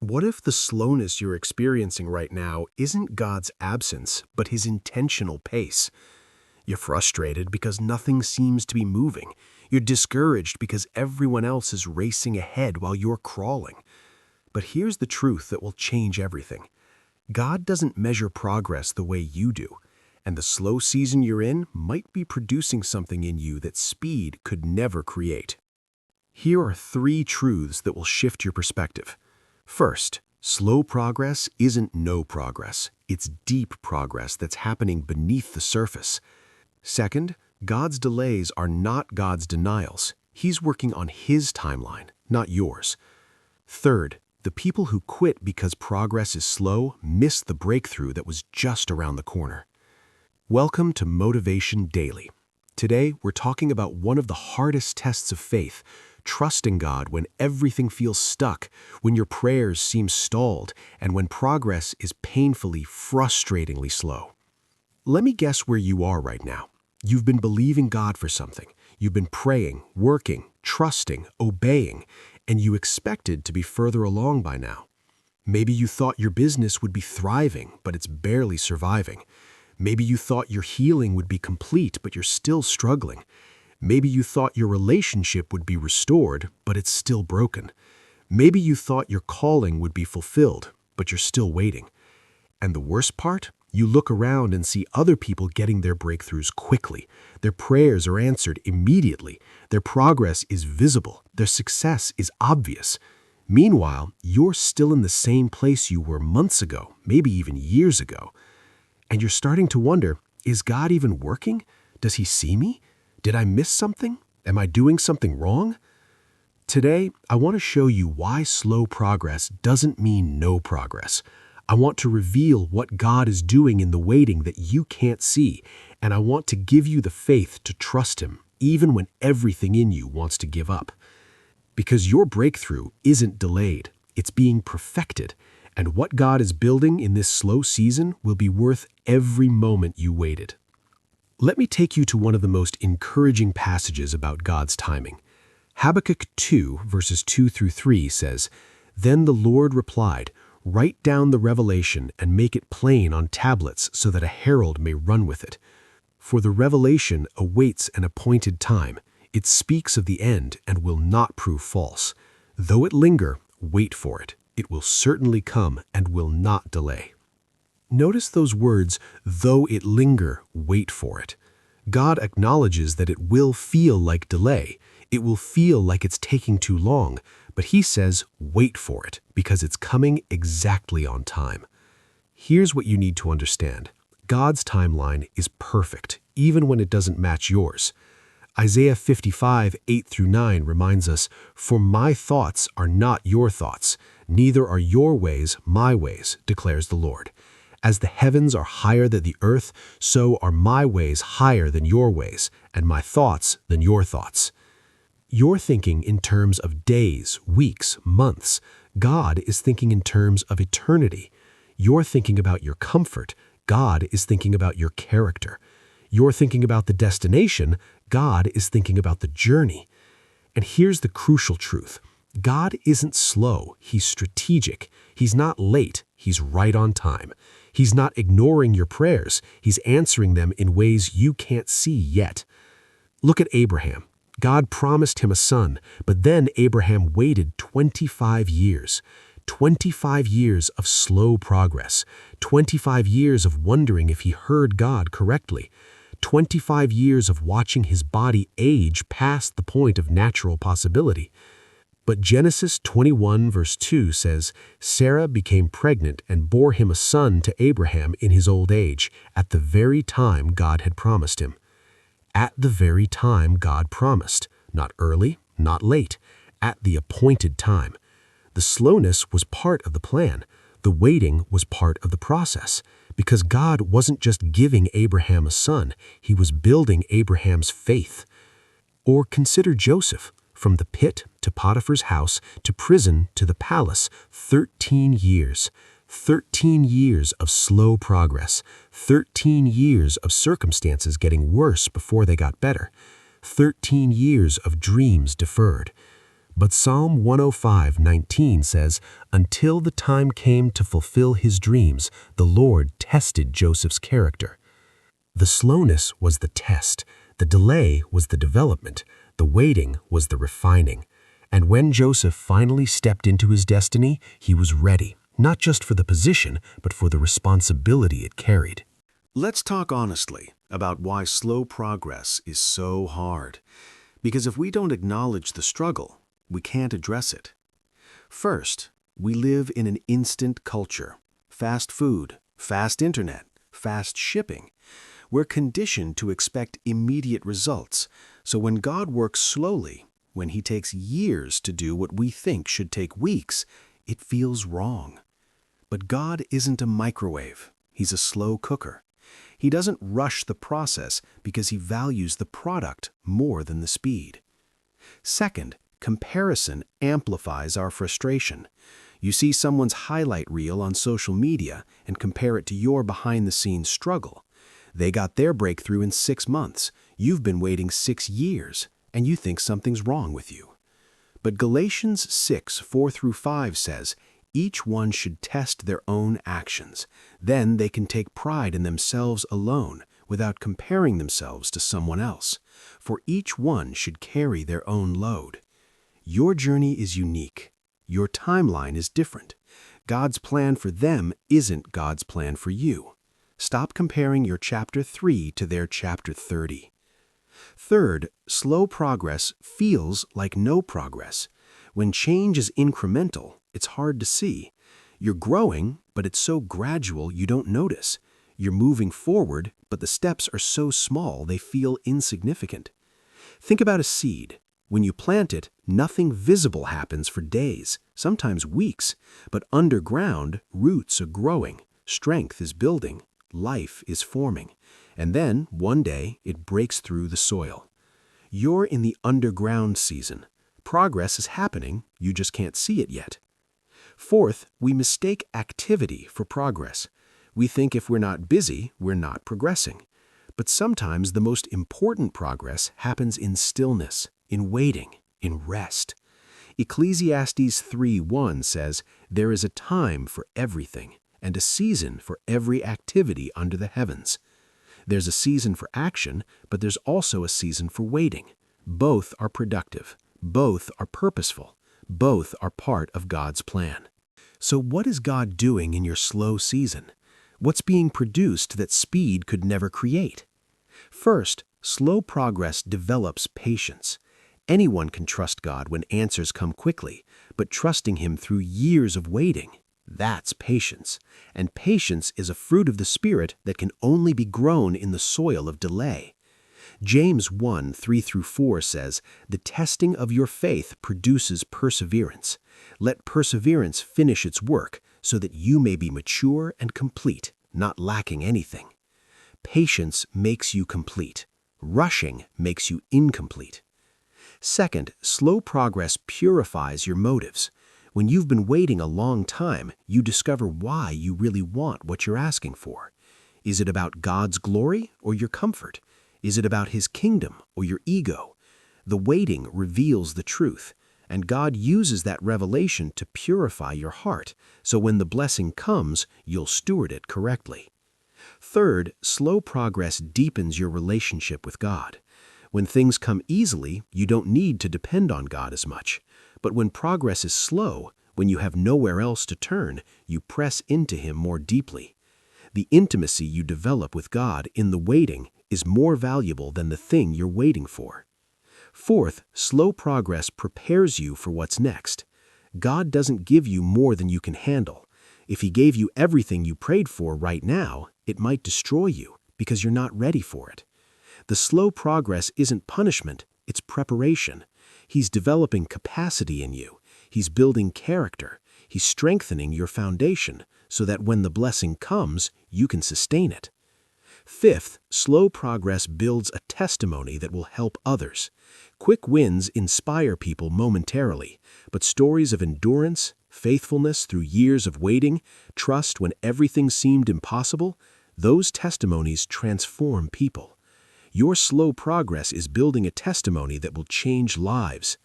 What if the slowness you're experiencing right now isn't God's absence, but His intentional pace? You're frustrated because nothing seems to be moving. You're discouraged because everyone else is racing ahead while you're crawling. But here's the truth that will change everything. God doesn't measure progress the way you do, and the slow season you're in might be producing something in you that speed could never create. Here are three truths that will shift your perspective. First, slow progress isn't no progress. It's deep progress that's happening beneath the surface. Second, God's delays are not God's denials. He's working on His timeline, not yours. Third, the people who quit because progress is slow miss the breakthrough that was just around the corner. Welcome to Motivation Daily. Today, we're talking about one of the hardest tests of faith, trusting God when everything feels stuck, when your prayers seem stalled, and when progress is painfully, frustratingly slow. Let me guess where you are right now. You've been believing God for something. You've been praying, working, trusting, obeying, and you expected to be further along by now. Maybe you thought your business would be thriving, but it's barely surviving. Maybe you thought your healing would be complete, but you're still struggling. Maybe you thought your relationship would be restored, but it's still broken. Maybe you thought your calling would be fulfilled, but you're still waiting. And the worst part? You look around and see other people getting their breakthroughs quickly. Their prayers are answered immediately. Their progress is visible. Their success is obvious. Meanwhile, you're still in the same place you were months ago, maybe even years ago. And you're starting to wonder, is God even working? Does He see me? Did I miss something? Am I doing something wrong? Today, I want to show you why slow progress doesn't mean no progress. I want to reveal what God is doing in the waiting that you can't see, and I want to give you the faith to trust Him, even when everything in you wants to give up. Because your breakthrough isn't delayed, it's being perfected, and what God is building in this slow season will be worth every moment you waited. Let me take you to one of the most encouraging passages about God's timing. Habakkuk 2, verses 2 through 3 says, "Then the Lord replied, 'Write down the revelation and make it plain on tablets so that a herald may run with it. For the revelation awaits an appointed time. It speaks of the end and will not prove false. Though it linger, wait for it. It will certainly come and will not delay.'" Notice those words, "though it linger, wait for it." God acknowledges that it will feel like delay. It will feel like it's taking too long, but He says, wait for it, because it's coming exactly on time. Here's what you need to understand. God's timeline is perfect, even when it doesn't match yours. Isaiah 55, 8 through 9 reminds us, "For my thoughts are not your thoughts, neither are your ways my ways, declares the Lord. As the heavens are higher than the earth, so are my ways higher than your ways, and my thoughts than your thoughts." You're thinking in terms of days, weeks, months. God is thinking in terms of eternity. You're thinking about your comfort. God is thinking about your character. You're thinking about the destination. God is thinking about the journey. And here's the crucial truth. God isn't slow. He's strategic. He's not late. He's right on time. He's not ignoring your prayers. He's answering them in ways you can't see yet. Look at Abraham. God promised him a son, but then Abraham waited 25 years. 25 years of slow progress. 25 years of wondering if he heard God correctly. 25 years of watching his body age past the point of natural possibility. But Genesis 21 verse 2 says, "Sarah became pregnant and bore him a son to Abraham in his old age, at the very time God had promised him." At the very time God promised, not early, not late, at the appointed time. The slowness was part of the plan. The waiting was part of the process, because God wasn't just giving Abraham a son, He was building Abraham's faith. Or consider Joseph. From the pit to Potiphar's house to prison to the palace, 13 years. 13 years of slow progress. 13 years of circumstances getting worse before they got better. 13 years of dreams deferred. But Psalm 105:19 says, "Until the time came to fulfill his dreams, the Lord tested Joseph's character." The slowness was the test, the delay was the development, the waiting was the refining. And when Joseph finally stepped into his destiny, he was ready, not just for the position, but for the responsibility it carried. Let's talk honestly about why slow progress is so hard. Because if we don't acknowledge the struggle, we can't address it. First, we live in an instant culture. Fast food, fast internet, fast shipping. We're conditioned to expect immediate results, so when God works slowly, when He takes years to do what we think should take weeks, it feels wrong. But God isn't a microwave. He's a slow cooker. He doesn't rush the process because He values the product more than the speed. Second, comparison amplifies our frustration. You see someone's highlight reel on social media and compare it to your behind-the-scenes struggle. They got their breakthrough in 6 months. You've been waiting 6 years, and you think something's wrong with you. But Galatians 6:4-5 says, each one should test their own actions. Then they can take pride in themselves alone without comparing themselves to someone else. For each one should carry their own load. Your journey is unique. Your timeline is different. God's plan for them isn't God's plan for you. Stop comparing your chapter 3 to their chapter 30. Third, slow progress feels like no progress. When change is incremental, it's hard to see. You're growing, but it's so gradual you don't notice. You're moving forward, but the steps are so small they feel insignificant. Think about a seed. When you plant it, nothing visible happens for days, sometimes weeks. But underground, roots are growing, strength is building, life is forming. And then, one day, it breaks through the soil. You're in the underground season. Progress is happening, you just can't see it yet. Fourth, we mistake activity for progress. We think if we're not busy, we're not progressing. But sometimes the most important progress happens in stillness, in waiting, in rest. Ecclesiastes 3:1 says, "There is a time for everything, and a season for every activity under the heavens." There's a season for action, but there's also a season for waiting. Both are productive. Both are purposeful. Both are part of God's plan. So what is God doing in your slow season? What's being produced that speed could never create? First, slow progress develops patience. Anyone can trust God when answers come quickly, but trusting Him through years of waiting, that's patience. And patience is a fruit of the Spirit that can only be grown in the soil of delay. James 1:3-4 says, "The testing of your faith produces perseverance. Let perseverance finish its work, so that you may be mature and complete, not lacking anything." Patience makes you complete. Rushing makes you incomplete. Second, slow progress purifies your motives. When you've been waiting a long time, you discover why you really want what you're asking for. Is it about God's glory or your comfort? Is it about His kingdom or your ego? The waiting reveals the truth, and God uses that revelation to purify your heart, so when the blessing comes, you'll steward it correctly. Third, slow progress deepens your relationship with God. When things come easily, you don't need to depend on God as much. But when progress is slow, when you have nowhere else to turn, you press into Him more deeply. The intimacy you develop with God in the waiting is more valuable than the thing you're waiting for. Fourth, slow progress prepares you for what's next. God doesn't give you more than you can handle. If He gave you everything you prayed for right now, it might destroy you because you're not ready for it. The slow progress isn't punishment, it's preparation. He's developing capacity in you. He's building character. He's strengthening your foundation so that when the blessing comes, you can sustain it. Fifth, slow progress builds a testimony that will help others. Quick wins inspire people momentarily, but stories of endurance, faithfulness through years of waiting, trust when everything seemed impossible, those testimonies transform people. Your slow progress is building a testimony that will change lives.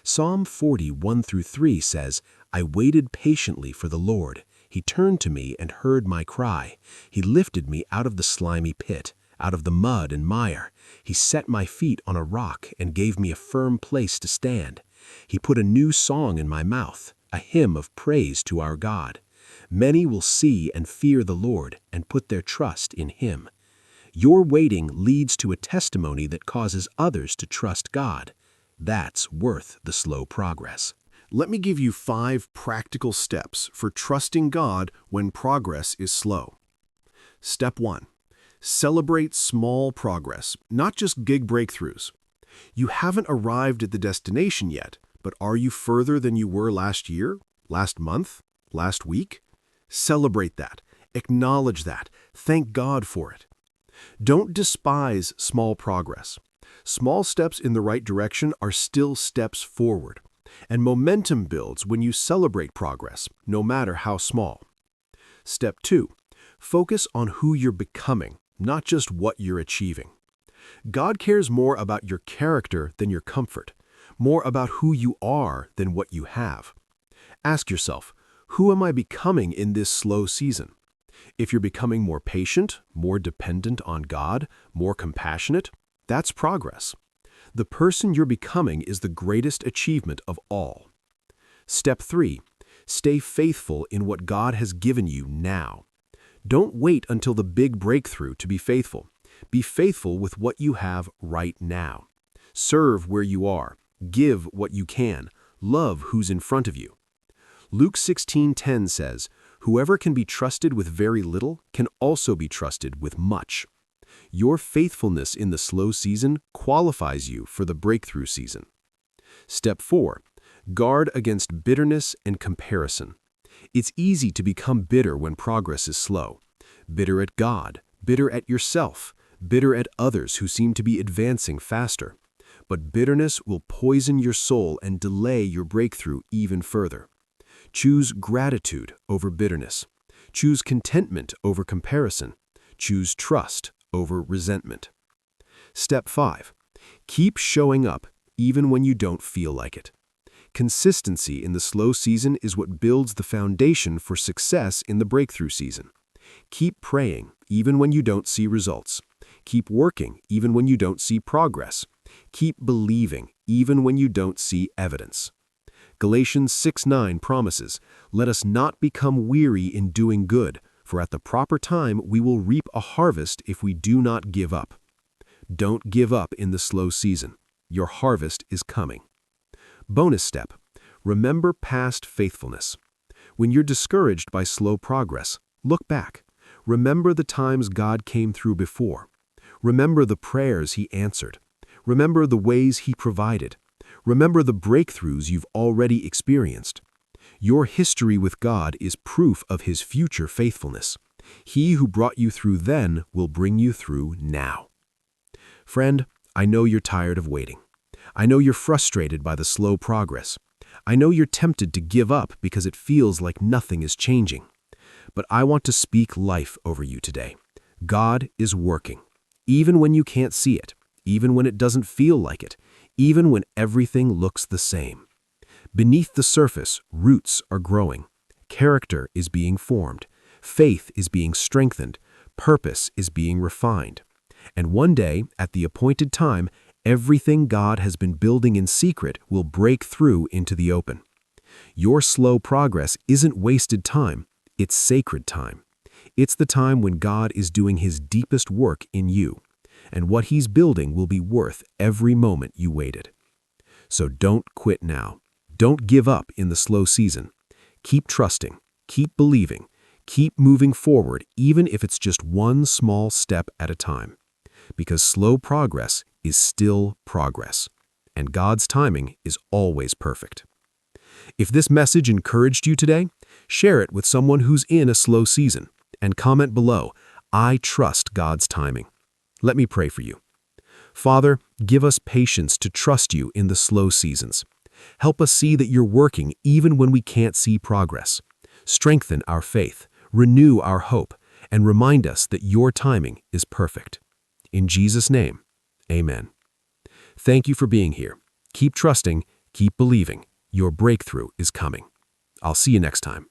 Psalm 40:1-3 says, "I waited patiently for the Lord. He turned to me and heard my cry. He lifted me out of the slimy pit, out of the mud and mire. He set my feet on a rock and gave me a firm place to stand. He put a new song in my mouth, a hymn of praise to our God. Many will see and fear the Lord and put their trust in Him." Your waiting leads to a testimony that causes others to trust God. That's worth the slow progress. Let me give you 5 practical steps for trusting God when progress is slow. Step 1. Celebrate small progress, not just big breakthroughs. You haven't arrived at the destination yet, but are you further than you were last year, last month, last week? Celebrate that. Acknowledge that. Thank God for it. Don't despise small progress. Small steps in the right direction are still steps forward, and momentum builds when you celebrate progress, no matter how small. Step 2. Focus on who you're becoming, not just what you're achieving. God cares more about your character than your comfort, more about who you are than what you have. Ask yourself, who am I becoming in this slow season? If you're becoming more patient, more dependent on God, more compassionate, that's progress. The person you're becoming is the greatest achievement of all. Step 3. Stay faithful in what God has given you now. Don't wait until the big breakthrough to be faithful. Be faithful with what you have right now. Serve where you are. Give what you can. Love who's in front of you. Luke 16:10 says, "Whoever can be trusted with very little can also be trusted with much." Your faithfulness in the slow season qualifies you for the breakthrough season. Step 4. Guard against bitterness and comparison. It's easy to become bitter when progress is slow. Bitter at God, bitter at yourself, bitter at others who seem to be advancing faster. But bitterness will poison your soul and delay your breakthrough even further. Choose gratitude over bitterness. Choose contentment over comparison. Choose trust over resentment. Step 5. Keep showing up even when you don't feel like it. Consistency in the slow season is what builds the foundation for success in the breakthrough season. Keep praying even when you don't see results. Keep working even when you don't see progress. Keep believing even when you don't see evidence. Galatians 6:9 promises, "Let us not become weary in doing good, for at the proper time we will reap a harvest if we do not give up." Don't give up in the slow season. Your harvest is coming. Bonus step. Remember past faithfulness. When you're discouraged by slow progress, look back. Remember the times God came through before. Remember the prayers He answered. Remember the ways He provided. Remember the breakthroughs you've already experienced. Your history with God is proof of His future faithfulness. He who brought you through then will bring you through now. Friend, I know you're tired of waiting. I know you're frustrated by the slow progress. I know you're tempted to give up because it feels like nothing is changing. But I want to speak life over you today. God is working, even when you can't see it, even when it doesn't feel like it, even when everything looks the same. Beneath the surface, roots are growing. Character is being formed. Faith is being strengthened. Purpose is being refined. And one day, at the appointed time, everything God has been building in secret will break through into the open. Your slow progress isn't wasted time, it's sacred time. It's the time when God is doing His deepest work in you, and what He's building will be worth every moment you waited. So don't quit now. Don't give up in the slow season. Keep trusting, keep believing, keep moving forward, even if it's just one small step at a time. Because slow progress is still progress, and God's timing is always perfect. If this message encouraged you today, share it with someone who's in a slow season, and comment below, "I trust God's timing." Let me pray for you. Father, give us patience to trust You in the slow seasons. Help us see that You're working even when we can't see progress. Strengthen our faith, renew our hope, and remind us that Your timing is perfect. In Jesus' name, amen. Thank you for being here. Keep trusting, Keep believing. Your breakthrough is coming. I'll see you next time.